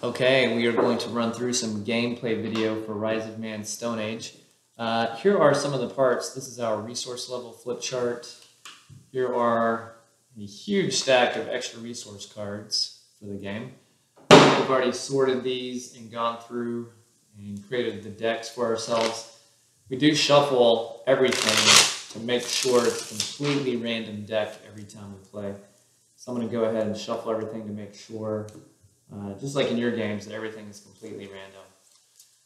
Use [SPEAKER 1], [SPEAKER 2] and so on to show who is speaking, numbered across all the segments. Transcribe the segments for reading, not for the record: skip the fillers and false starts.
[SPEAKER 1] Okay, we are going to run through some gameplay video for Rise of Man Stone Age. Here are some of the parts. This is our resource level flip chart. Here are a huge stack of extra resource cards for the game. We've already sorted these and gone through and created the decks for ourselves. We do shuffle everything to make sure it's a completely random deck every time we play. So I'm going to go ahead and shuffle everything to make sure, just like in your games, that everything is completely random.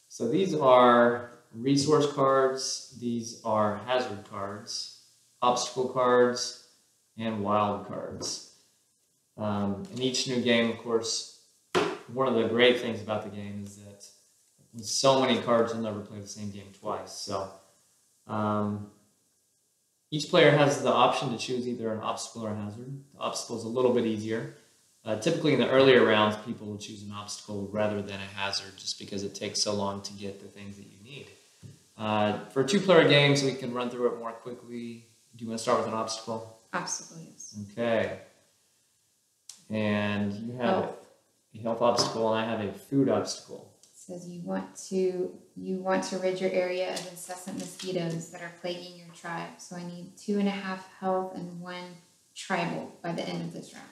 [SPEAKER 1] So these are resource cards, these are hazard cards, obstacle cards, and wild cards. In each new game, of course, one of the great things about the game is that with so many cards, you'll never play the same game twice. So each player has the option to choose either an obstacle or a hazard. The obstacle is a little bit easier. Typically in the earlier rounds, people will choose an obstacle rather than a hazard just because it takes so long to get the things that you need. For two-player games, we can run through it more quickly. Do you want to start with an obstacle?
[SPEAKER 2] Obstacle, yes.
[SPEAKER 1] Okay. And you have a health obstacle, and I have a food obstacle.
[SPEAKER 2] It says you want to rid your area of incessant mosquitoes that are plaguing your tribe. So I need 2.5 health and 1 tribal by the end of this round.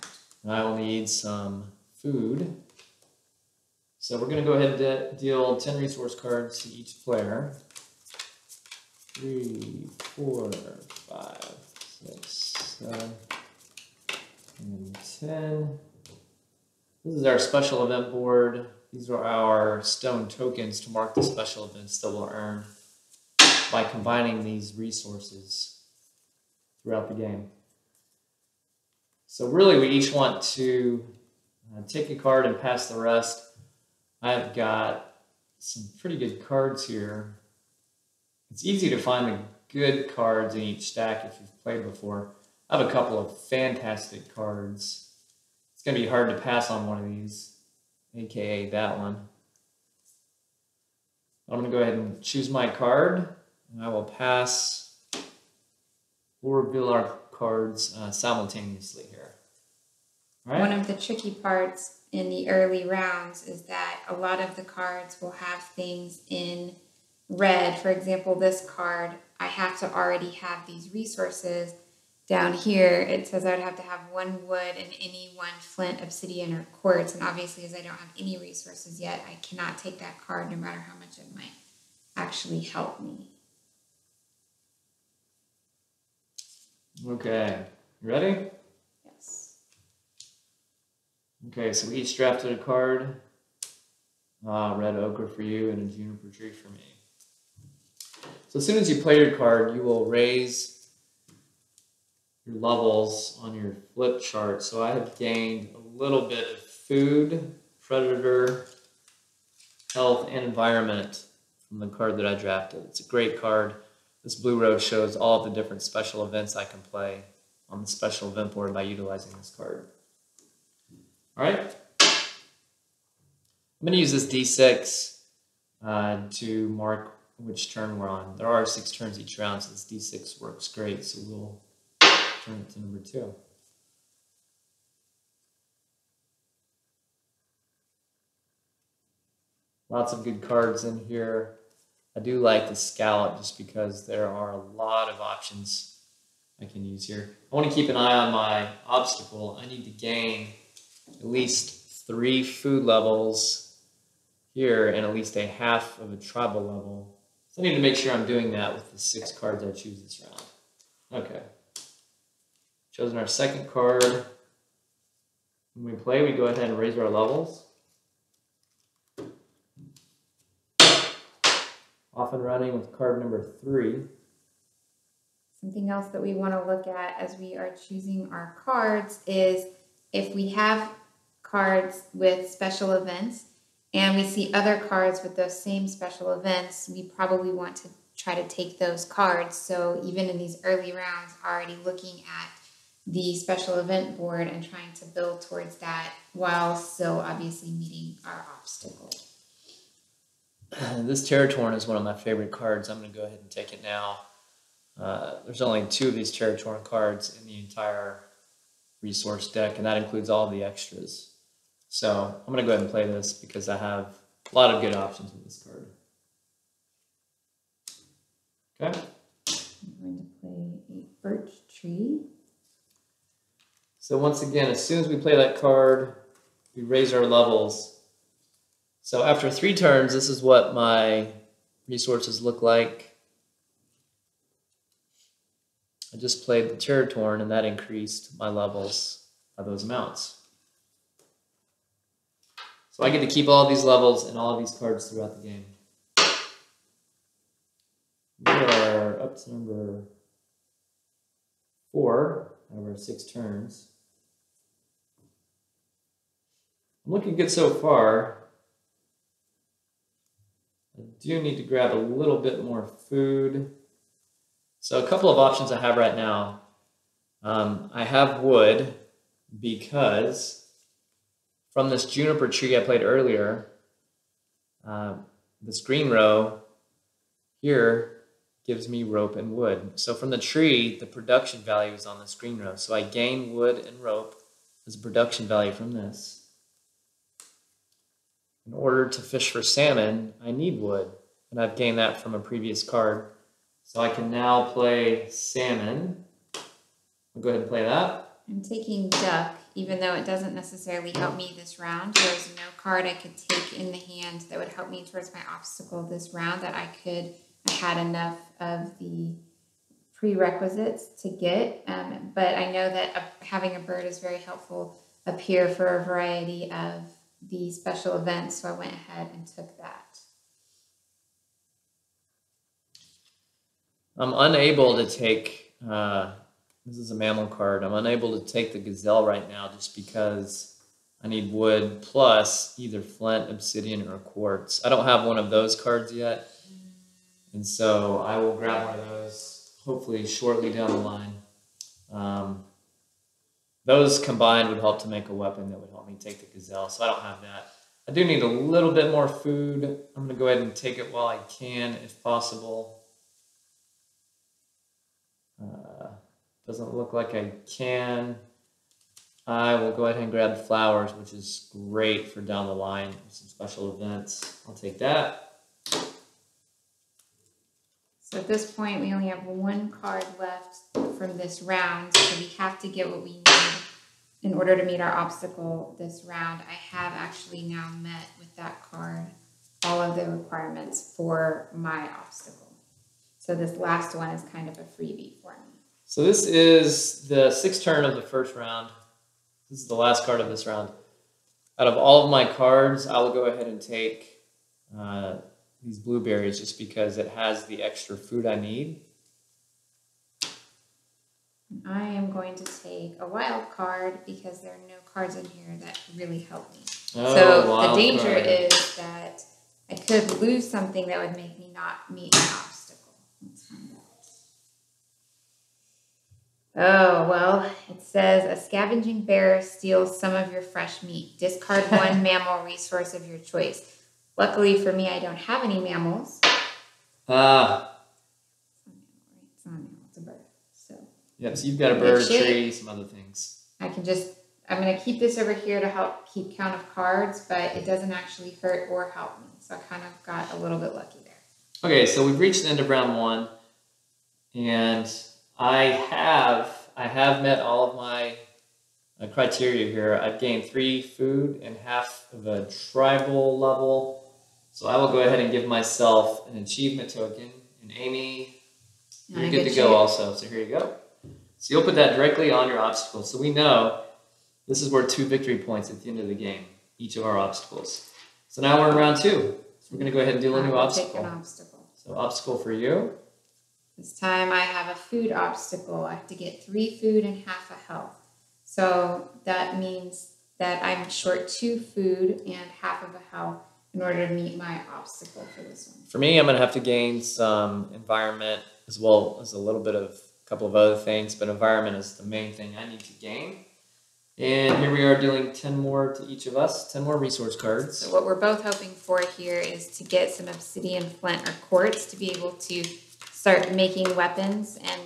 [SPEAKER 1] I will need some food. So we're going to go ahead and deal 10 resource cards to each player. 3, 4, 5, 6, 7, and 10. This is our special event board. These are our stone tokens to mark the special events that we'll earn by combining these resources throughout the game. So really, we each want to take a card and pass the rest. I've got some pretty good cards here. It's easy to find the good cards in each stack if you've played before. I have a couple of fantastic cards. It's going to be hard to pass on one of these, aka that one. I'm going to go ahead and choose my card, and I will pass. We'll reveal our cards simultaneously here. All right?
[SPEAKER 2] One of the tricky parts in the early rounds is that a lot of the cards will have things in red. For example, this card, I have to already have these resources. Down here, it says I would have to have 1 wood and any 1 flint, obsidian, or quartz. And obviously, as I don't have any resources yet, I cannot take that card no matter how much it might actually help me.
[SPEAKER 1] Okay, you ready?
[SPEAKER 2] Yes.
[SPEAKER 1] Okay, so we each drafted a card. Red ochre for you and a juniper tree for me. So as soon as you play your card, you will raise your levels on your flip chart. So I have gained a little bit of food, predator, health, and environment from the card that I drafted. It's a great card. This blue row shows all of the different special events I can play on the special event board by utilizing this card. All right. I'm going to use this D6 to mark which turn we're on. There are 6 turns each round, so this D6 works great. So we'll turn it to number 2. Lots of good cards in here. I do like the scallop just because there are a lot of options I can use here. I want to keep an eye on my obstacle. I need to gain at least 3 food levels here and at least a half of a tribal level. So I need to make sure I'm doing that with the 6 cards I choose this round. Okay. Chosen our second card. When we play, we go ahead and raise our levels. Off and running with card number 3.
[SPEAKER 2] Something else that we want to look at as we are choosing our cards is if we have cards with special events and we see other cards with those same special events, we probably want to try to take those cards. So even in these early rounds, already looking at the special event board and trying to build towards that while still obviously meeting our obstacle.
[SPEAKER 1] This Terratorn is one of my favorite cards. I'm going to go ahead and take it now. There's only 2 of these Terratorn cards in the entire resource deck, and that includes all the extras. So I'm going to go ahead and play this because I have a lot of good options with this card. Okay.
[SPEAKER 2] I'm going to play a birch tree.
[SPEAKER 1] So once again, as soon as we play that card, we raise our levels. So after 3 turns, this is what my resources look like. I just played the Cherritorn, and that increased my levels by those amounts. So I get to keep all of these levels and all of these cards throughout the game. We are up to number 4 out of our 6 turns. I'm looking good so far. I do need to grab a little bit more food. So a couple of options I have right now. I have wood because from this juniper tree I played earlier, this green row here gives me rope and wood. So from the tree, the production value is on this green row. So I gain wood and rope as a production value from this. In order to fish for salmon, I need wood, and I've gained that from a previous card. So I can now play salmon. I'll go ahead and play that.
[SPEAKER 2] I'm taking duck, even though it doesn't necessarily help me this round. There's no card I could take in the hand that would help me towards my obstacle this round that I had enough of the prerequisites to get. But I know that having a bird is very helpful up here for a variety of the special events, so I went ahead and took that.
[SPEAKER 1] I'm unable to take, this is a mammal card, I'm unable to take the gazelle right now just because I need wood plus either flint, obsidian, or quartz. I don't have one of those cards yet, and so I will grab one of those hopefully shortly down the line. Those combined would help to make a weapon that would help me take the gazelle, so I don't have that. I do need a little bit more food. I'm going to go ahead and take it while I can, if possible. Doesn't look like I can. I will go ahead and grab flowers, which is great for down the line, some special events. I'll take that.
[SPEAKER 2] So at this point, we only have 1 card left from this round, so we have to get what we need in order to meet our obstacle this round. I have actually now met with that card all of the requirements for my obstacle. So this last one is kind of a freebie for me.
[SPEAKER 1] So this is the 6th turn of the first round. This is the last card of this round. Out of all of my cards, I will go ahead and take these blueberries just because it has the extra food I need.
[SPEAKER 2] I am going to take a wild card because there are no cards in here that really help me.
[SPEAKER 1] Oh,
[SPEAKER 2] so the danger
[SPEAKER 1] card.
[SPEAKER 2] is that I could lose something that would make me not meet my obstacle. Let's find out. Oh, well, it says a scavenging bear steals some of your fresh meat. Discard 1 mammal resource of your choice. Luckily for me, I don't have any mammals. It's not a mammal, it's a bird. So
[SPEAKER 1] yep, so you've got a bird, a tree, some other things.
[SPEAKER 2] I'm going to keep this over here to help keep count of cards, but it doesn't actually hurt or help me. So I kind of got a little bit lucky there.
[SPEAKER 1] Okay, so we've reached the end of round 1, and I have met all of my criteria here. I've gained 3 food and half of a tribal level. So I will go ahead and give myself an achievement token. And Amy, you're good to go also. So here you go. So you'll put that directly on your obstacle. So we know this is worth 2 victory points at the end of the game, each of our obstacles. So now we're in round 2. So we're going to go ahead and do a new obstacle.
[SPEAKER 2] Take an obstacle.
[SPEAKER 1] So obstacle for you.
[SPEAKER 2] This time I have a food obstacle. I have to get 3 food and half a health. So that means that I'm short 2 food and half of a health in order to meet my obstacle for this one.
[SPEAKER 1] For me, I'm going to have to gain some environment as well as a couple of other things, but environment is the main thing I need to gain. And here we are dealing 10 more to each of us, 10 more resource cards.
[SPEAKER 2] So what we're both hoping for here is to get some obsidian, flint, or quartz to be able to start making weapons, and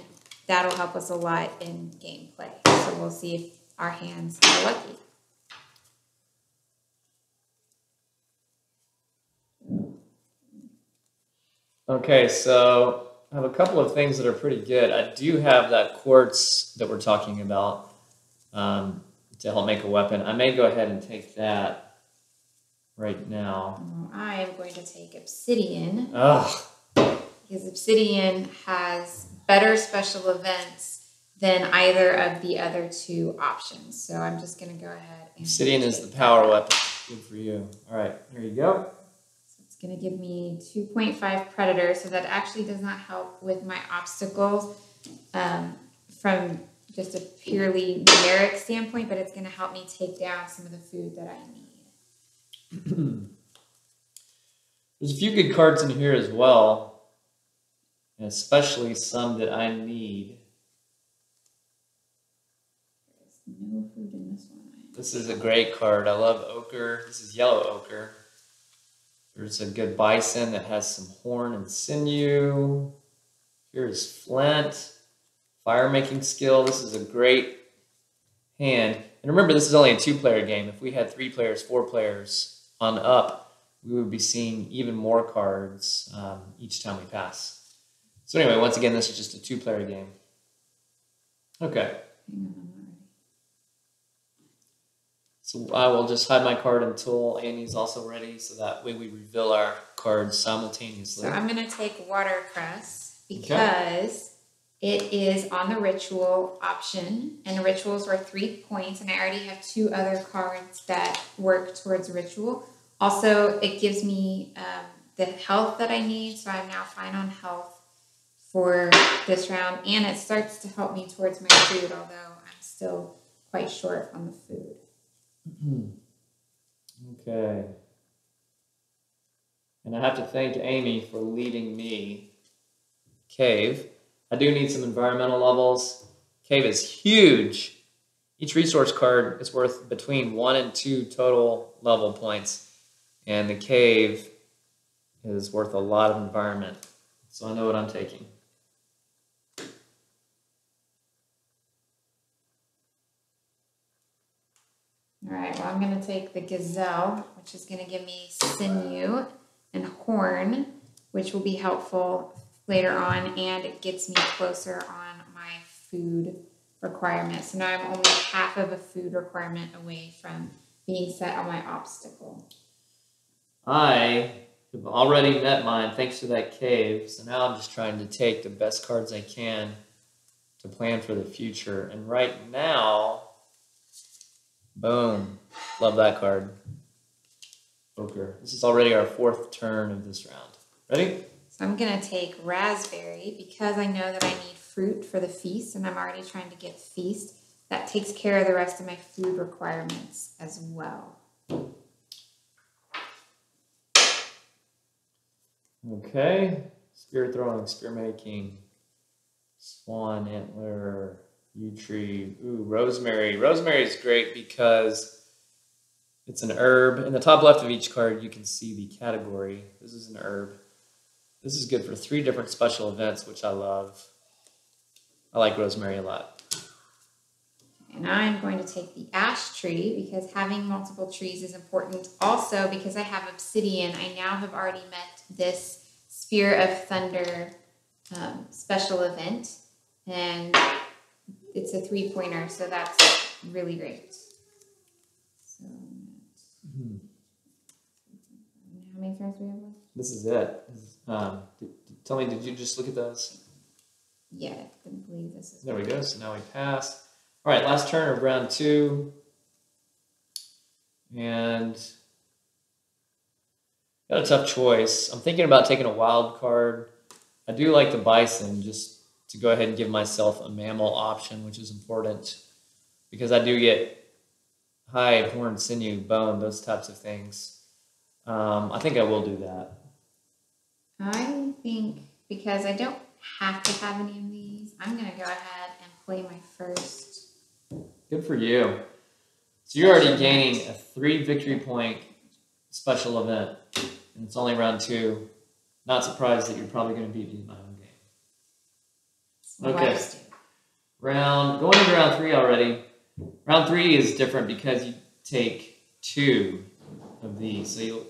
[SPEAKER 2] that'll help us a lot in gameplay. So we'll see if our hands are lucky.
[SPEAKER 1] Okay, so I have a couple of things that are pretty good. I do have that quartz that we're talking about to help make a weapon. I may go ahead and take that right now.
[SPEAKER 2] I am going to take obsidian.
[SPEAKER 1] Ugh.
[SPEAKER 2] Because obsidian has better special events than either of the other two options. So I'm just going to go ahead and
[SPEAKER 1] Obsidian is the power weapon. Good for you. All right, here you go.
[SPEAKER 2] So it's going to give me 2.5 predator. So that actually does not help with my obstacles from just a purely numeric standpoint, but it's going to help me take down some of the food that I need.
[SPEAKER 1] There's a few good cards in here as well, and especially some that I need.
[SPEAKER 2] There's no food in this one.
[SPEAKER 1] This is a great card. I love ochre. This is yellow ochre. There's a good bison that has some horn and sinew. Here's flint. Fire making skill. This is a great hand. And remember, this is only a 2-player game. If we had 3 players, 4 players on up, we would be seeing even more cards each time we pass. So anyway, once again, this is just a 2-player game. Okay. So I will just hide my card until Annie's also ready, so that way we reveal our cards simultaneously.
[SPEAKER 2] So I'm going to take watercress because it is on the ritual option, and the rituals are 3 points, and I already have 2 other cards that work towards ritual. Also, it gives me the health that I need, so I'm now fine on health for this round, and it starts to help me towards my food, although I'm still quite short on the food.
[SPEAKER 1] Okay. And I have to thank Amy for leading me. Cave. I do need some environmental levels. Cave is huge. Each resource card is worth between 1 and 2 total level points. And the cave is worth a lot of environment. So I know what I'm taking.
[SPEAKER 2] All right, well, I'm going to take the gazelle, which is going to give me sinew and horn, which will be helpful later on, and it gets me closer on my food requirement. So now I'm only half of a food requirement away from being set on my obstacle.
[SPEAKER 1] I have already met mine thanks to that cave, so now I'm just trying to take the best cards I can to plan for the future. And right now, boom, love that card. Ochre. This is already our 4th turn of this round. Ready?
[SPEAKER 2] So I'm going to take raspberry because I know that I need fruit for the feast, and I'm already trying to get feast. That takes care of the rest of my food requirements as well.
[SPEAKER 1] Okay. Spear throwing, spear making, swan antler, yew tree. Ooh, rosemary. Rosemary is great because it's an herb. In the top left of each card, you can see the category. This is an herb. This is good for 3 different special events, which I love. I like rosemary a lot.
[SPEAKER 2] And I'm going to take the ash tree because having multiple trees is important. Also, because I have obsidian, I now have already met this Spear of Thunder special event. And it's a 3-pointer, so that's really great. So, how many turns do we have left?
[SPEAKER 1] This is it. Tell me, did you just look at those?
[SPEAKER 2] Yeah, I couldn't believe this is.
[SPEAKER 1] There we go. So now we passed. All right, last turn of round 2. And got a tough choice. I'm thinking about taking a wild card. I do like the bison, just to go ahead and give myself a mammal option, which is important because I do get hide, horn, sinew, bone, those types of things. I think I will do that.
[SPEAKER 2] I think because I don't have to have any of these, I'm going to go ahead and play my first.
[SPEAKER 1] Good for you. So you're already gaining a 3 victory point special event, and it's only round 2. Not surprised that you're probably going to beat me in my own game. Okay. Going into round 3 already. Round 3 is different because you take 2 of these. So you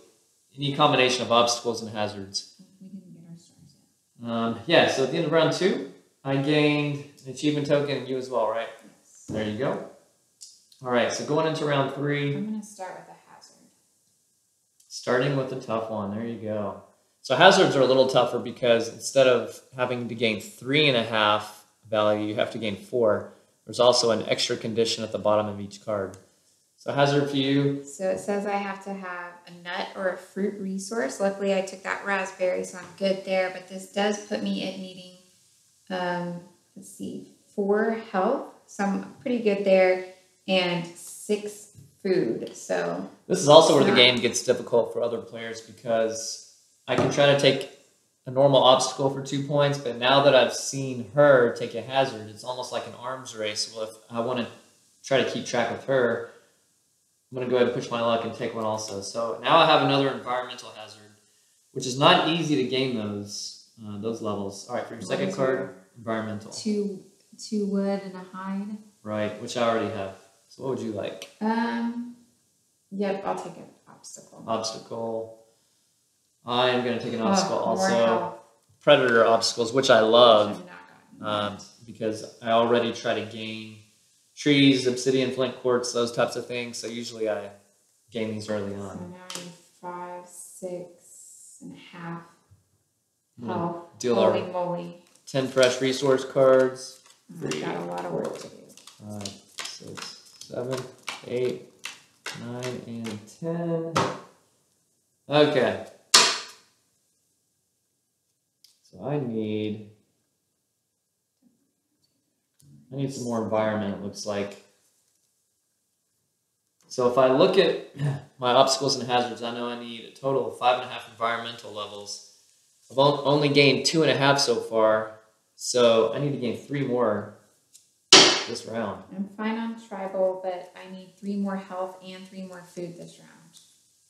[SPEAKER 1] need a combination of obstacles and hazards.
[SPEAKER 2] We didn't get our stars.
[SPEAKER 1] Yeah, so at the end of round 2, I gained an achievement token, and you as well, right?
[SPEAKER 2] Yes.
[SPEAKER 1] There you go. All right, so going into round 3.
[SPEAKER 2] I'm going to start with a hazard.
[SPEAKER 1] Starting with the tough one. There you go. So hazards are a little tougher because instead of having to gain 3.5 value, you have to gain 4. There's also an extra condition at the bottom of each card. So hazard for you.
[SPEAKER 2] So it says I have to have a nut or a fruit resource. Luckily, I took that raspberry, so I'm good there. But this does put me at needing, let's see, 4 health. So I'm pretty good there. And 6 food. So
[SPEAKER 1] this is also where the game gets difficult for other players because I can try to take a normal obstacle for 2 points, but now that I've seen her take a hazard, it's almost like an arms race. Well, if I want to try to keep track of her, I'm going to go ahead and push my luck and take one also. So now I have another environmental hazard, which is not easy to gain those levels. All right, for your second card, environmental.
[SPEAKER 2] 2 wood and a hide.
[SPEAKER 1] Right, which I already have. So what would you like?
[SPEAKER 2] Yep, I'll take an obstacle.
[SPEAKER 1] Obstacle. I am going to take an obstacle
[SPEAKER 2] more
[SPEAKER 1] also.
[SPEAKER 2] health.
[SPEAKER 1] Predator obstacles, which I love
[SPEAKER 2] Which I've not gotten yet.
[SPEAKER 1] because I already try to gain trees, obsidian, flint quartz, those types of things. So usually I gain these early
[SPEAKER 2] So
[SPEAKER 1] on.
[SPEAKER 2] now I need 5, 6.5 health.
[SPEAKER 1] Deal
[SPEAKER 2] Holy
[SPEAKER 1] our
[SPEAKER 2] moly.
[SPEAKER 1] 10 fresh resource cards.
[SPEAKER 2] I've got a lot of work to do.
[SPEAKER 1] 5, 6, 7, 8, 9, and 10. Okay. So I need some more environment, it looks like. So if I look at my obstacles and hazards, I know I need a total of 5.5 environmental levels. I've only gained 2.5 so far, so I need to gain 3 more this round.
[SPEAKER 2] I'm fine on tribal, but I need 3 more health and 3 more food this round.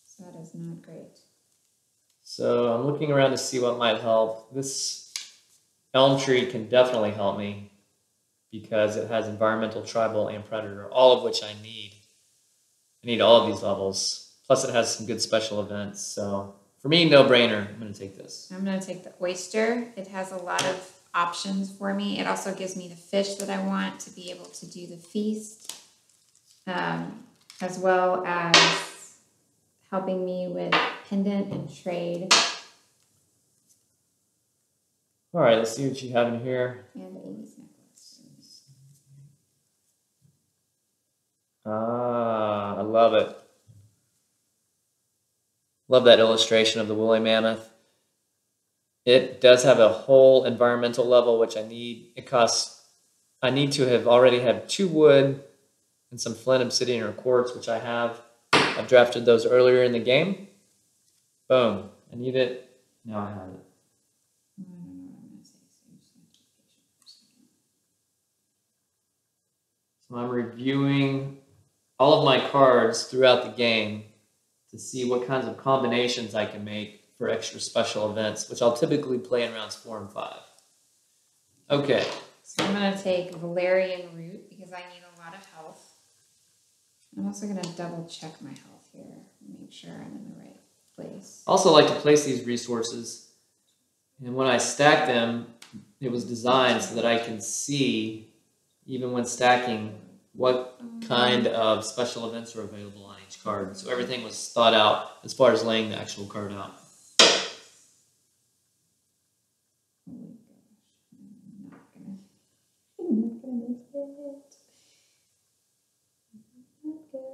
[SPEAKER 2] So that is not great.
[SPEAKER 1] So I'm looking around to see what might help. This elm tree can definitely help me because it has environmental, tribal, and predator, all of which I need. I need all of these levels. Plus it has some good special events. So for me, no brainer. I'm going to take this.
[SPEAKER 2] I'm going to take the oyster. It has a lot of options for me. It also gives me the fish that I want to be able to do the feast, as well as helping me with pendant and trade.
[SPEAKER 1] All right, let's see what you have in here.
[SPEAKER 2] And Amy's necklace.
[SPEAKER 1] Ah, I love it. Love that illustration of the woolly mammoth. It does have a whole environmental level, which I need. I need to have already had 2 wood and some flint, obsidian, or quartz, which I have. I've drafted those earlier in the game. Boom. I need it. Now I have it.
[SPEAKER 2] I don't know what I'm going to say, so you just have to be patient for a second.
[SPEAKER 1] So I'm reviewing all of my cards throughout the game to see what kinds of combinations I can make for extra special events, which I'll typically play in rounds 4 and 5. Okay.
[SPEAKER 2] So I'm going to take valerian root because I need a lot of health. I'm also going to double check my health here, make sure I'm in the right place.
[SPEAKER 1] I also like to place these resources, and when I stack them, it was designed so that I can see, even when stacking, what kind of special events are available on each card. So everything was thought out as far as laying the actual card out.
[SPEAKER 2] Oh my gosh, I'm not gonna make it. Not good.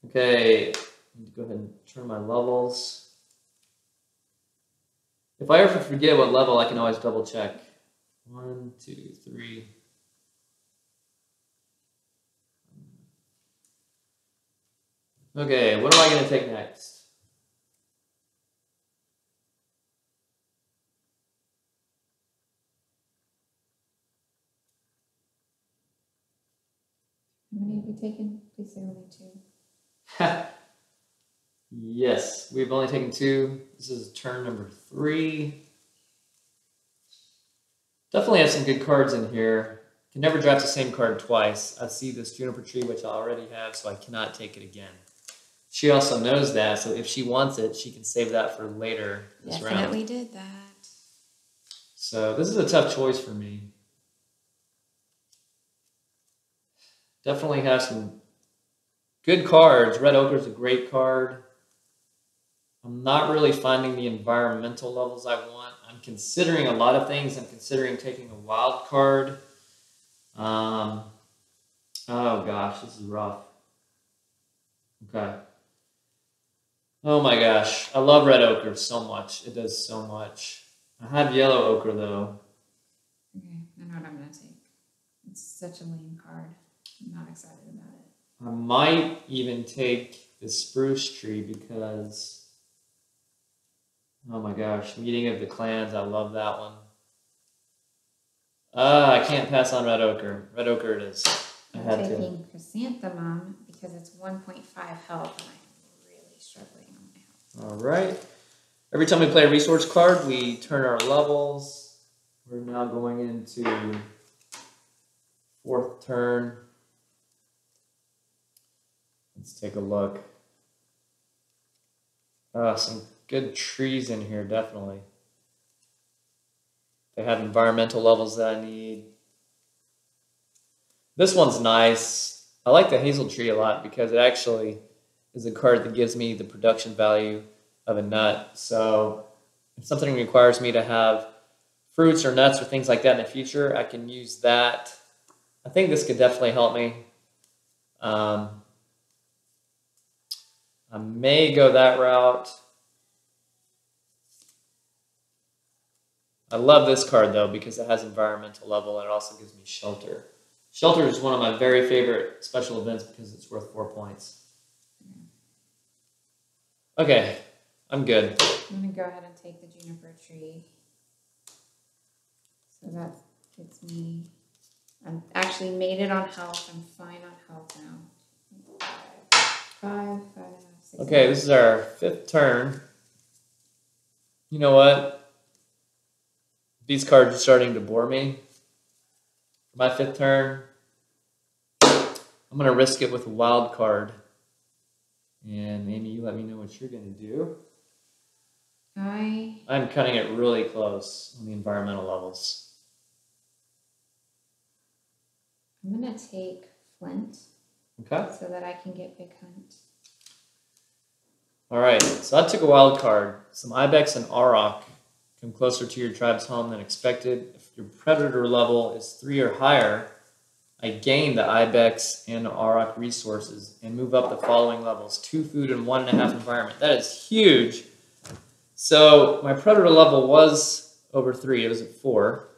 [SPEAKER 1] Okay, I need to go ahead and turn my levels. If I ever forget what level, I can always double check. 1, 2, 3. Okay, what am I going to take next?
[SPEAKER 2] How many have we taken? Please say only 2.
[SPEAKER 1] Yes, we've only taken 2. This is turn number 3. Definitely have some good cards in here. Can never draft the same card twice. I see this juniper tree, which I already have, so I cannot take it again. she also knows that, so if she wants it, she can save that for later this round.
[SPEAKER 2] Definitely did that.
[SPEAKER 1] So this is a tough choice for me. Definitely have some good cards. Red Ochre is a great card. I'm not really finding the environmental levels I want. I'm considering a lot of things. I'm considering taking a wild card. Oh gosh, this is rough. Okay. Oh my gosh, I love Red Ochre so much. It does so much. I have Yellow Ochre though.
[SPEAKER 2] Okay, I know what I'm gonna take. It's such a lame card. I'm not excited about it.
[SPEAKER 1] I might even take the Spruce Tree because, oh my gosh, Meeting of the Clans, I love that one. I can't pass on Red Ochre. Red Ochre it is. I had to.
[SPEAKER 2] Taking Chrysanthemum because it's 1.5 health and I'm really struggling on my health.
[SPEAKER 1] All right. Every time we play a resource card, we turn our levels. We're now going into fourth turn. Let's take a look. Some good trees in here, definitely. They have environmental levels that I need. This one's nice. I like the Hazel Tree a lot because it actually is a card that gives me the production value of a nut. So if something requires me to have fruits or nuts or things like that in the future, I can use that. I think this could definitely help me. I may go that route. I love this card though because it has environmental level and it also gives me shelter. Shelter is one of my very favorite special events because it's worth 4 points. Okay, I'm good.
[SPEAKER 2] I'm gonna go ahead and take the Juniper Tree. So that gets me. I'm actually made it on health. I'm fine on health now. 5, 6.
[SPEAKER 1] Okay, this is our 5th turn. You know what? These cards are starting to bore me. For my 5th turn, I'm going to risk it with a wild card. And Amy, you let me know what you're going to do. I'm cutting it really close on the environmental levels.
[SPEAKER 2] I'm going to take Flint.
[SPEAKER 1] Okay.
[SPEAKER 2] So that I can get Big Hunt.
[SPEAKER 1] All right, so I took a wild card. Some Ibex and Auroch come closer to your tribe's home than expected. If your predator level is 3 or higher, I gain the Ibex and Auroch resources and move up the following levels: 2 food and 1.5 environment. That is huge. So my predator level was over 3. It was at 4.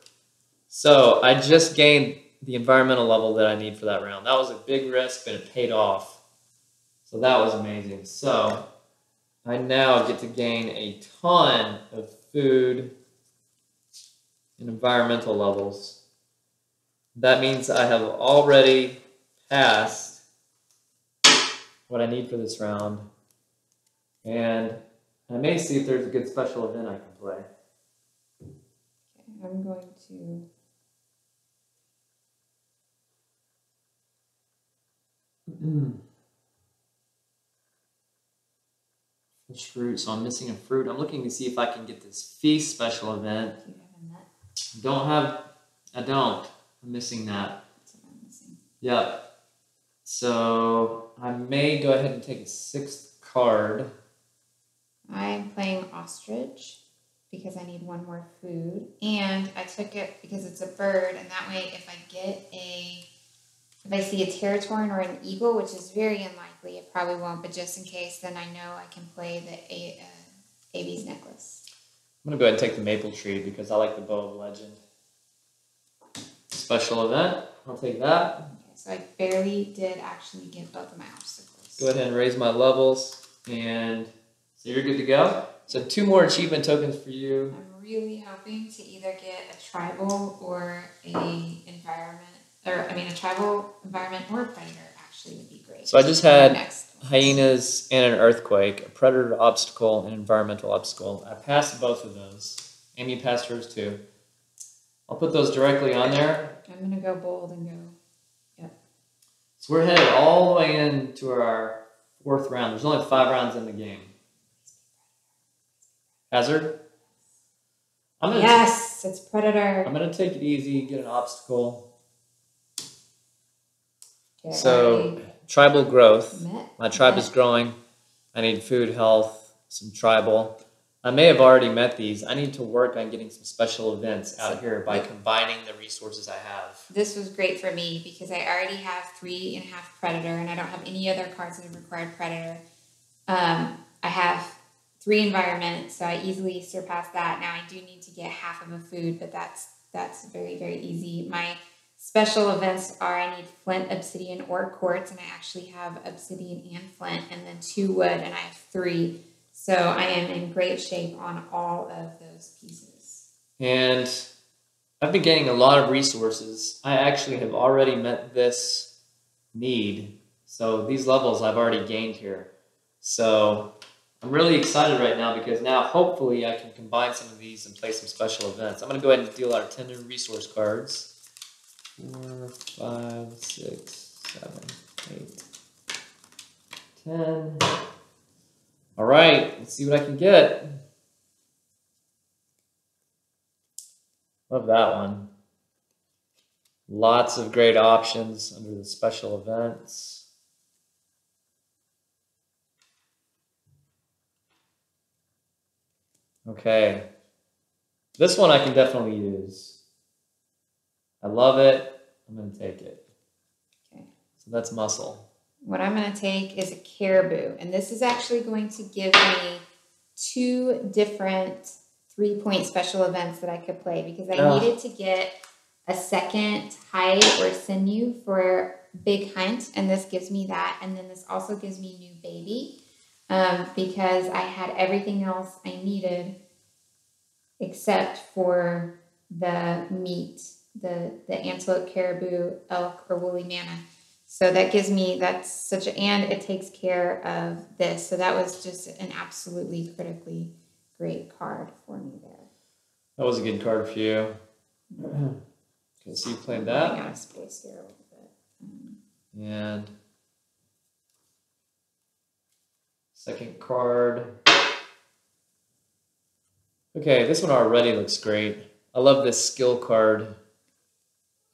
[SPEAKER 1] So I just gained the environmental level that I need for that round. That was a big risk, but it paid off. So that was amazing. So I now get to gain a ton of food and environmental levels. That means I have already passed what I need for this round. And I may see if there's a good special event I can play.
[SPEAKER 2] Okay, I'm going to...
[SPEAKER 1] Fish fruit, so I'm missing a fruit. I'm looking to see if I can get this feast special event.
[SPEAKER 2] Do you have a nut?
[SPEAKER 1] I don't. I'm missing that.
[SPEAKER 2] That's what I'm missing.
[SPEAKER 1] Yep. So I may go ahead and take a 6th card.
[SPEAKER 2] I'm playing Ostrich because I need 1 more food. And I took it because it's a bird, and that way if I see a Territorian or an eagle, which is very unlikely, it probably won't, but just in case, then I know I can play the AB's necklace.
[SPEAKER 1] I'm going to go ahead and take the Maple Tree because I like the Bow of Legend. Special event. I'll take that.
[SPEAKER 2] Okay, so I barely did actually get both of my obstacles.
[SPEAKER 1] Go ahead and raise my levels, and so you're good to go. So 2 more achievement tokens for you.
[SPEAKER 2] I'm really hoping to either get a tribal or a tribal environment or a predator actually would be great.
[SPEAKER 1] So I just had hyenas and an earthquake, a predator obstacle, and environmental obstacle. I passed both of those. Amy passed hers too. I'll put those directly on there.
[SPEAKER 2] I'm going to go bold and go, yep.
[SPEAKER 1] So we're headed all the way into our 4th round. There's only 5 rounds in the game. Hazard?
[SPEAKER 2] Yes, it's Predator.
[SPEAKER 1] I'm going to take it easy, get an obstacle.
[SPEAKER 2] Okay,
[SPEAKER 1] So, tribal growth.
[SPEAKER 2] met
[SPEAKER 1] My tribe is growing. I need food, health, some tribal. I may have already met these. I need to work on getting some special events out here by combining the resources I have.
[SPEAKER 2] This was great for me because I already have 3.5 Predator and I don't have any other cards that have required Predator. I have 3 environment, so I easily surpassed that. Now I do need to get half of a food, but that's very, very easy. My special events are I need flint, obsidian, or quartz, and I actually have obsidian and flint, and then 2 wood, and I have 3. So I am in great shape on all of those pieces.
[SPEAKER 1] And I've been gaining a lot of resources. I actually have already met this need. So these levels I've already gained here. So I'm really excited right now because now hopefully I can combine some of these and play some special events. I'm going to go ahead and deal our 10 new resource cards. 4, 5, 6, 7, 8, 10. All right, let's see what I can get. Love that one. Lots of great options under the special events. Okay. This one I can definitely use. I love it. I'm going to take it.
[SPEAKER 2] Okay.
[SPEAKER 1] So that's muscle.
[SPEAKER 2] What I'm going to take is a caribou, and this is actually going to give me 2 different 3-point special events that I could play because I needed to get a second hide or sinew for big hunt, and this gives me that, and then this also gives me new baby because I had everything else I needed except for the meat, the antelope, caribou, elk, or woolly mammoth. So that gives me, that's such a, and it takes care of this. So that was just an absolutely critically great card for me there.
[SPEAKER 1] That was a good card for you. Okay, so you played that.
[SPEAKER 2] Running out of space here a little bit.
[SPEAKER 1] And second card. Okay, this one already looks great. I love this skill card.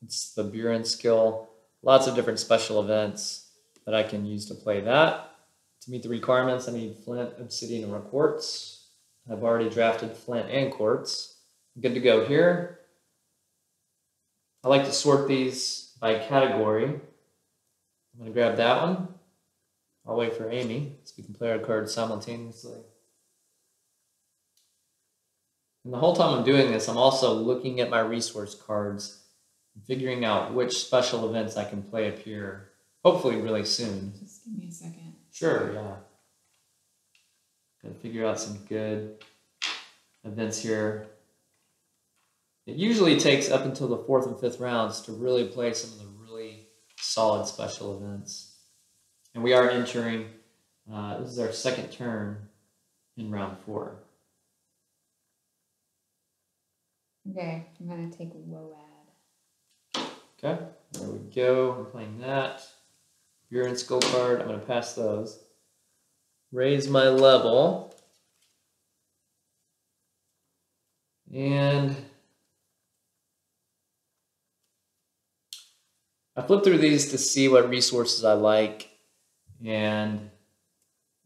[SPEAKER 1] It's the Buren skill. Lots of different special events that I can use to play that. To meet the requirements, I need flint, obsidian, or quartz. I've already drafted flint and quartz. Good to go here. I like to sort these by category. I'm going to grab that one. I'll wait for Amy so we can play our cards simultaneously. And the whole time I'm doing this, I'm also looking at my resource cards and figuring out which special events I can play up here, hopefully really soon.
[SPEAKER 2] Just give me a second.
[SPEAKER 1] Sure, yeah. Gotta figure out some good events here. It usually takes up until the 4th and 5th rounds to really play some of the really solid special events. And we are entering, this is our 2nd turn in round 4.
[SPEAKER 2] Okay, I'm going to take Woad.
[SPEAKER 1] Okay, there we go. I'm playing that. Buren skill card. I'm going to pass those. Raise my level. And I flipped through these to see what resources I like. And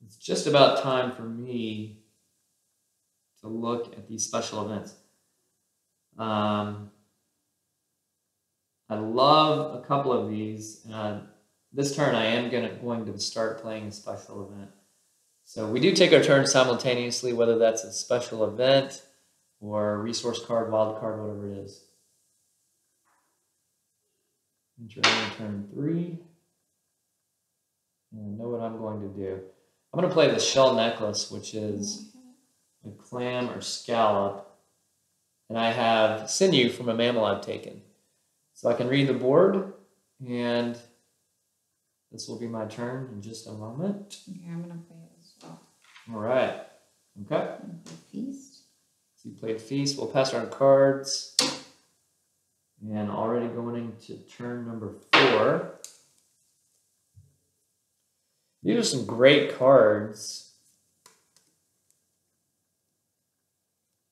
[SPEAKER 1] it's just about time for me to look at these special events. I love a couple of these. This turn I am going to start playing a special event. So we do take our turns simultaneously, whether that's a special event or resource card, wild card, whatever it is. Entering turn 3. And I know what I'm going to do. I'm going to play the shell necklace, which is a clam or scallop. And I have sinew from a mammal I've taken. So I can read the board, and this will be my turn in just a moment.
[SPEAKER 2] Okay, I'm going to play it as well.
[SPEAKER 1] All right. Okay.
[SPEAKER 2] I'm going to play Feast.
[SPEAKER 1] So you played Feast. We'll pass around cards. And already going into turn number 4. These are some great cards.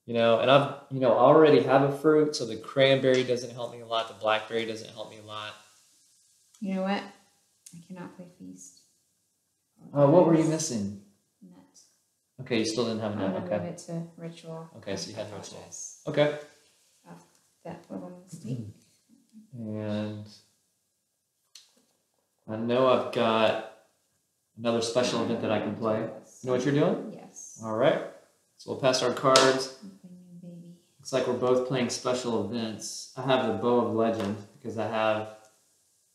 [SPEAKER 1] You know, and I've, you know, I already have a fruit, so the cranberry doesn't help me a lot. The blackberry doesn't help me a lot.
[SPEAKER 2] You know what? I cannot play Feast.
[SPEAKER 1] What were you missing?
[SPEAKER 2] Nut.
[SPEAKER 1] Okay, you still didn't have a nut.
[SPEAKER 2] I'm
[SPEAKER 1] Okay.
[SPEAKER 2] gonna move it to Ritual.
[SPEAKER 1] Okay, so you had Ritual.
[SPEAKER 2] Apologize.
[SPEAKER 1] Okay.
[SPEAKER 2] That little mistake.
[SPEAKER 1] And I know I've got another special event that I can play. You know what you're doing?
[SPEAKER 2] Yes.
[SPEAKER 1] All right. So we'll pass our cards.
[SPEAKER 2] I'm playing New Baby.
[SPEAKER 1] Looks like we're both playing special events. I have the Bow of Legend because I have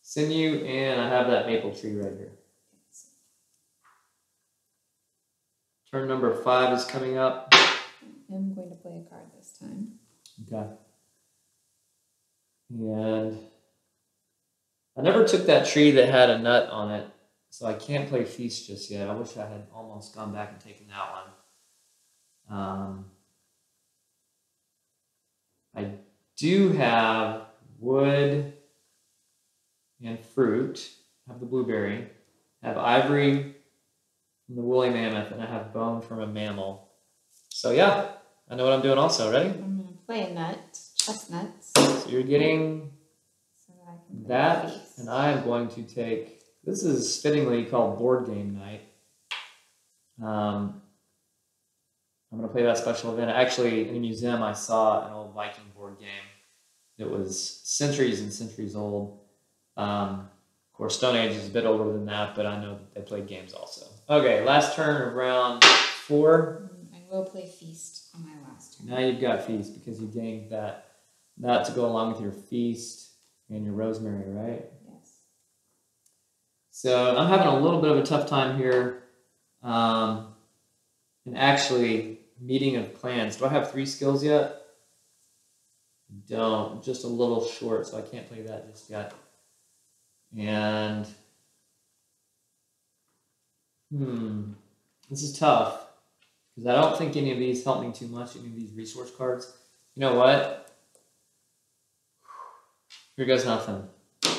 [SPEAKER 1] Sinew and I have that maple tree right here. Turn number 5 is coming up.
[SPEAKER 2] I'm going to play a card this time.
[SPEAKER 1] Okay. And I never took that tree that had a nut on it, so I can't play Feast just yet. I wish I had almost gone back and taken that one. I do have wood and fruit. I have the blueberry. I have ivory from the woolly mammoth, and I have bone from a mammal. So yeah, I know what I'm doing also. Ready?
[SPEAKER 2] I'm going to play a nut, chestnuts.
[SPEAKER 1] So you're getting
[SPEAKER 2] So that I can play
[SPEAKER 1] that,
[SPEAKER 2] Feast.
[SPEAKER 1] and I am going to take, this is fittingly called Board Game Night. I'm going to play that special event. Actually, in a museum, I saw an old Viking board game that was centuries and centuries old. Of course, Stone Age is a bit older than that, but I know that they played games also. Okay, last turn of round 4.
[SPEAKER 2] I will play Feast on my last turn.
[SPEAKER 1] Now you've got Feast because you gained that to go along with your Feast and your Rosemary, right?
[SPEAKER 2] Yes.
[SPEAKER 1] So I'm having a little bit of a tough time here. And actually, meeting of plans. Do I have 3 skills yet? Don't. Just a little short, so I can't play that just yet. And this is tough because I don't think any of these help me too much. Any of these resource cards. You know what? Here goes nothing.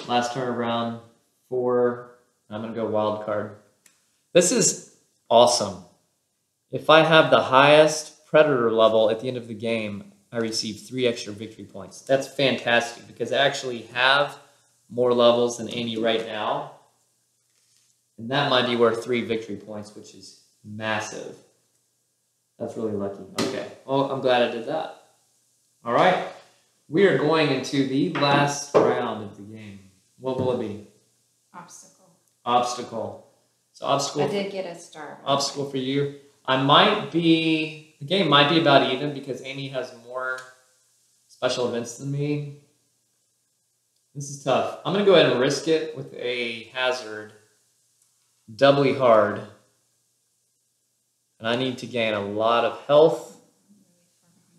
[SPEAKER 1] Last turn of round 4. I'm gonna go wild card. This is awesome. If I have the highest predator level at the end of the game, I receive 3 extra victory points. That's fantastic because I actually have more levels than Amy right now. And that might be worth 3 victory points, which is massive. That's really lucky. Okay, well, I'm glad I did that. All right, we are going into the last round of the game. What will it be?
[SPEAKER 2] Obstacle.
[SPEAKER 1] Obstacle. So obstacle.
[SPEAKER 2] I did get a star.
[SPEAKER 1] Obstacle for you. The game might be about even because Amy has more special events than me. This is tough. I'm going to go ahead and risk it with a hazard. Doubly hard. And I need to gain a lot of health.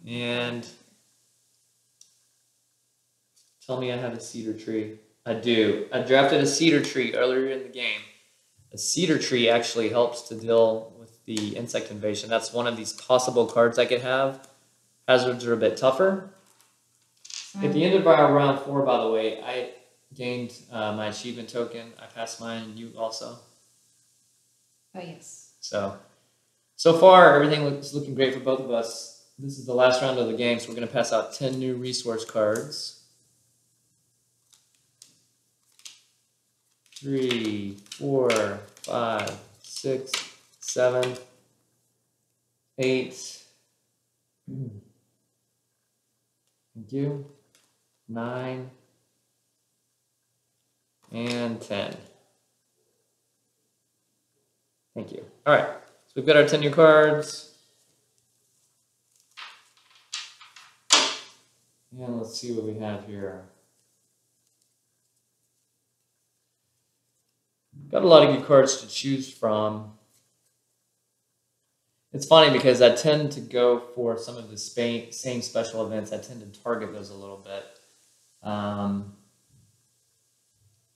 [SPEAKER 1] And tell me I have a cedar tree. I do. I drafted a cedar tree earlier in the game. A cedar tree actually helps to deal with the insect invasion. That's one of these possible cards I could have. Hazards are a bit tougher. At the end of our round 4, by the way, I gained my achievement token. I passed mine, and you also.
[SPEAKER 2] Oh, yes.
[SPEAKER 1] So far, everything is looking great for both of us. This is the last round of the game, so we're going to pass out 10 new resource cards. 3, 4, 5, 6, 7, 8. Thank you. 9 and 10. Thank you. All right. So we've got our 10 new cards. And let's see what we have here. Got a lot of good cards to choose from. It's funny because I tend to go for some of the same special events. I tend to target those a little bit.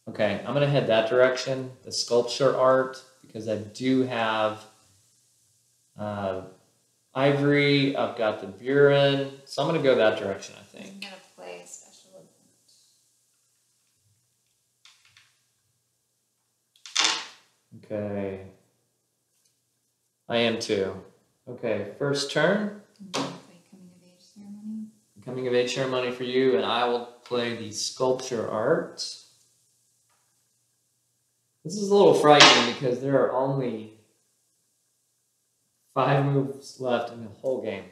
[SPEAKER 1] Okay, I'm going to head that direction, the sculpture art, because I do have ivory. I've got the Buren. So I'm going to go that direction, I think.
[SPEAKER 2] I'm going to play a special event.
[SPEAKER 1] Okay. I am too. Okay, first turn.
[SPEAKER 2] Coming of age ceremony.
[SPEAKER 1] Coming of age ceremony for you, and I will play the sculpture art. This is a little frightening because there are only 5 moves left in the whole game.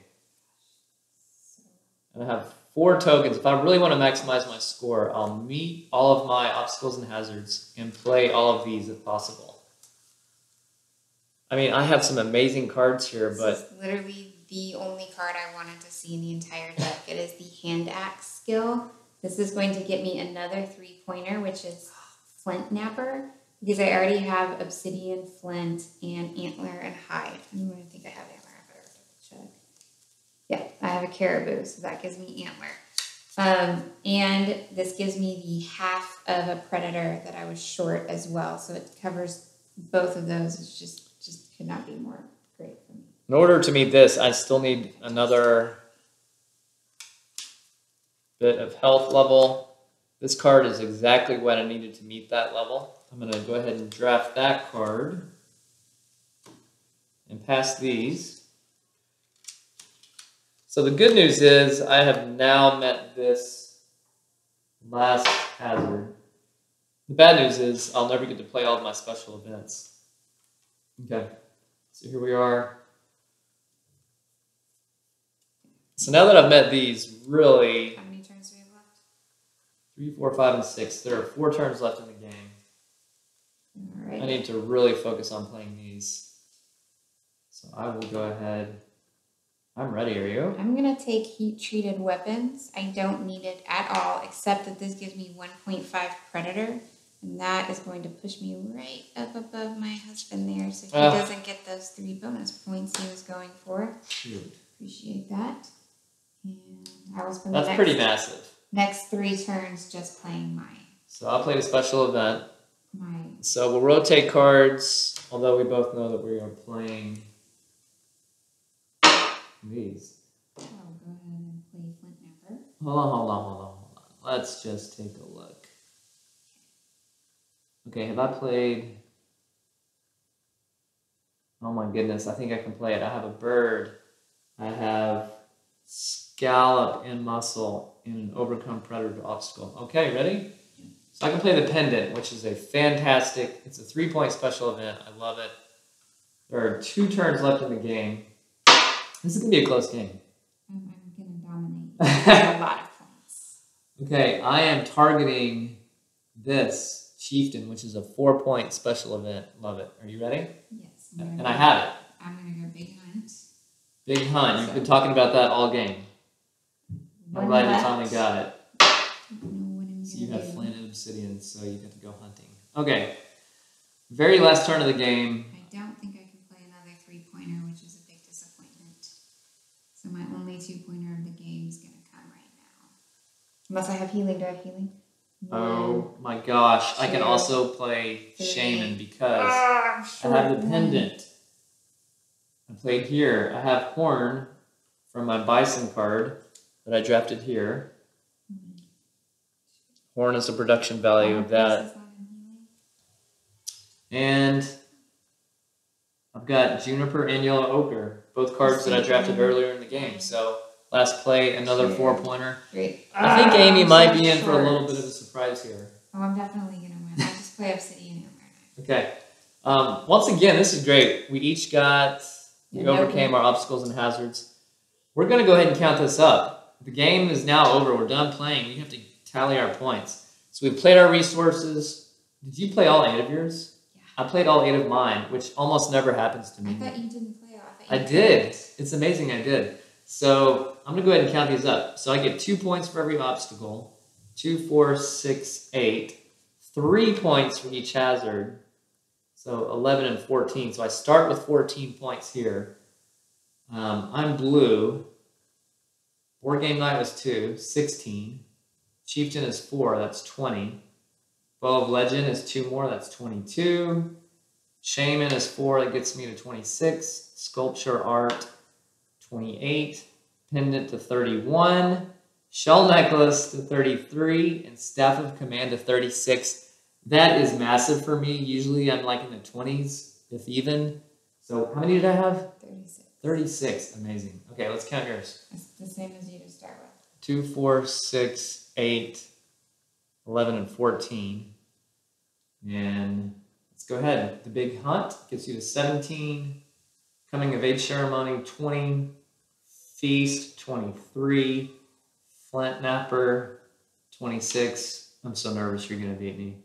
[SPEAKER 1] And I have 4 tokens. If I really want to maximize my score, I'll meet all of my obstacles and hazards and play all of these if possible. I mean, I have some amazing cards here, but...
[SPEAKER 2] This is literally the only card I wanted to see in the entire deck. It is the Hand Axe skill. This is going to get me another 3-pointer, which is Flint Napper, because I already have Obsidian, Flint, and Antler and Hide. I think I have Antler. I better double check. Yeah, I have a Caribou, so that gives me Antler. And this gives me the half of a Predator that I was short as well, so it covers both of those. It's just could not be more great for me.
[SPEAKER 1] In order to meet this, I still need another bit of health level. This card is exactly what I needed to meet that level. I'm going to go ahead and draft that card and pass these. So the good news is I have now met this last hazard. The bad news is I'll never get to play all of my special events. Okay, so here we are. So now that I've met these, really...
[SPEAKER 2] How many turns do we have left?
[SPEAKER 1] 3, 4, 5, and 6. There are 4 turns left in the game.
[SPEAKER 2] All right.
[SPEAKER 1] I need to really focus on playing these. So I will go ahead. I'm ready, are you?
[SPEAKER 2] I'm going to take heat-treated weapons. I don't need it at all, except that this gives me 1.5 Predator, and that is going to push me right up above my husband there, so he doesn't get those 3 bonus points he was going for.
[SPEAKER 1] Shoot.
[SPEAKER 2] Appreciate that. And I will spend
[SPEAKER 1] That's pretty massive.
[SPEAKER 2] Next 3 turns just playing mine.
[SPEAKER 1] So I'll play the special event.
[SPEAKER 2] Mine.
[SPEAKER 1] So we'll rotate cards, although we both know that we are playing these.
[SPEAKER 2] I'll go ahead and play Flint Napper.
[SPEAKER 1] Hold on. Let's just take a look. Okay, have I played... Oh my goodness, I think I can play it. I have a bird. I have Scallop and Muscle and an Overcome Predator obstacle. Okay, ready? So I can play the Pendant, which is a fantastic... It's a 3-point special event. I love it. There are 2 turns left in the game. This is going to be a close game.
[SPEAKER 2] I'm going to dominate a lot of points.
[SPEAKER 1] Okay, I am targeting this Chieftain, which is a 4-point special event. Love it. Are you ready?
[SPEAKER 2] Yes.
[SPEAKER 1] And I have it.
[SPEAKER 2] I'm going to go Big Hunt.
[SPEAKER 1] Big Hunt. You've been talking about that all game. I'm glad you finally got it. So you have Flint and Obsidian, so you get to go hunting. Okay. Very last turn of the game.
[SPEAKER 2] I don't think I can play another 3-pointer, which is a big disappointment. So my only 2-pointer of the game is going to come right now. Unless I have healing. Do I have healing?
[SPEAKER 1] Oh my gosh. I can also play Shaman because I have the Pendant. I played here. I have Horn from my Bison card that I drafted here. Horn is the production value of that. And I've got Juniper and Yellow Ochre, both cards that I drafted earlier in the game. So last play, another 4-pointer.
[SPEAKER 2] Great.
[SPEAKER 1] I think Amy might be in for a little bit of a surprise here.
[SPEAKER 2] Oh, I'm definitely going to win. I'll just play Obsidian and
[SPEAKER 1] Okay. Once again, this is great. We each overcame our obstacles and hazards. We're going to go ahead and count this up. The game is now over. We're done playing. We have to tally our points. So we've played our resources. Did you play all 8 of yours?
[SPEAKER 2] Yeah.
[SPEAKER 1] I played all 8 of mine, which almost never happens to me.
[SPEAKER 2] I thought you didn't play all.
[SPEAKER 1] I did. It's amazing I did. So I'm going to go ahead and count these up. So I get 2 points for every obstacle. 2, 4, 6, 8. 3 points for each hazard. So 11 and 14. So I start with 14 points here. I'm blue. Board Game Night was 2, 16. Chieftain is 4, that's 20. Bow of Legend is 2 more, that's 22. Shaman is 4, that gets me to 26. Sculpture Art, 28. Pendant to 31. Shell Necklace to 33. And Staff of Command to 36. That is massive for me. Usually I'm like in the 20s, if even. So how many did I have?
[SPEAKER 2] 36.
[SPEAKER 1] 36. Amazing. Okay, let's count yours.
[SPEAKER 2] It's the same as you to start with.
[SPEAKER 1] 2, 4, 6, 8, 11, and 14. And let's go ahead. The Big Hunt gets you to 17. Coming of Age Ceremony, 20. Feast, 23. Flint Napper, 26. I'm so nervous you're going to beat me.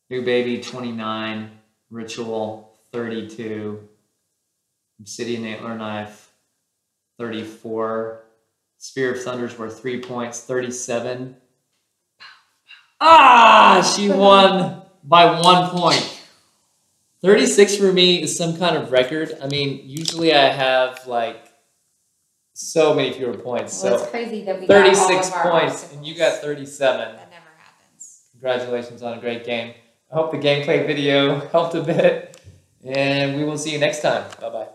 [SPEAKER 1] New Baby, 29. Ritual, 32. Obsidian Antler Knife, 34. Spear of Thunder's worth 3 points, 37. She won by 1 point. 36 for me is some kind of record. I mean, usually I have like so many fewer points.
[SPEAKER 2] Well,
[SPEAKER 1] so
[SPEAKER 2] it's crazy that we
[SPEAKER 1] 36
[SPEAKER 2] got all of our
[SPEAKER 1] points
[SPEAKER 2] obstacles.
[SPEAKER 1] and you got 37.
[SPEAKER 2] That never happens.
[SPEAKER 1] Congratulations on a great game. I hope the gameplay video helped a bit, and we will see you next time. Bye-bye.